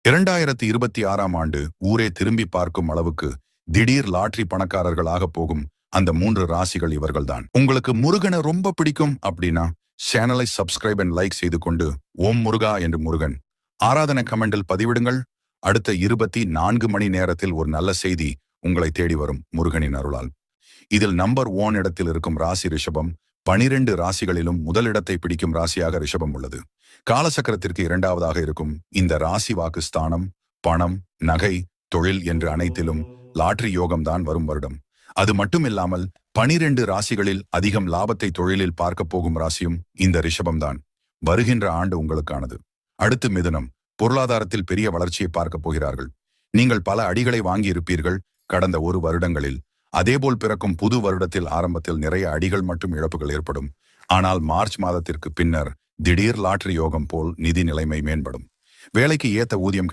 2026ஆம் ஆண்டு ஊரே திரும்பி பார்க்கும் அளவுக்கு திடீர் லாட்டரி பணக்காரர்களாக போகும் அந்த 3 ராசிகள் இவர்கள்தான். உங்களுக்கு முருகனை ரொம்ப பிடிக்கும் அப்படின்னா சேனலை சப்ஸ்கிரைப் அண்ட் லைக் செய்து கொண்டு ஓம் முருகா என்று முருகன் ஆராதனை கமெண்டில் பதிவிடுங்கள். அடுத்த 24 மணி நேரத்தில் ஒரு நல்ல செய்தி உங்களை தேடி வரும் முருகனின் அருளால். இதில் நம்பர் 1 இடத்தில் இருக்கும் ராசி ரிஷபம். 12 ராசிகளிலும் முதலிடத்தை பிடிக்கும் ராசியாக ரிஷபம் உள்ளது. காலசக்கரத்திற்கு 2வதாக இருக்கும் இந்த ராசி வாக்குஸ்தானம், பணம், நகை, தொழில் என்று அனைத்திலும் லாட்டரி யோகம்தான் வரும் வருடம். அது மட்டுமில்லாமல் 12 ராசிகளில் அதிகம் லாபத்தை தொழிலில் பார்க்க போகும் ராசியும் இந்த ரிஷபம்தான். வருகின்ற ஆண்டு உங்களுக்கானது. அடுத்து மிதுனம். பொருளாதாரத்தில் பெரிய வளர்ச்சியை பார்க்க போகிறார்கள். நீங்கள் பல அடிகளை வாங்கி இருப்பீர்கள் கடந்த 1 வருடங்களில். அதேபோல் பிறக்கும் புது வருடத்தில் ஆரம்பத்தில் நிறைய அடிகள் மற்றும் இழப்புகள் ஏற்படும். ஆனால் மார்ச் மாதத்திற்கு பின்னர் திடீர் லாட்டரி யோகம் போல் நிதி நிலைமை மேம்படும். வேலைக்கு ஏத்த ஊதியம்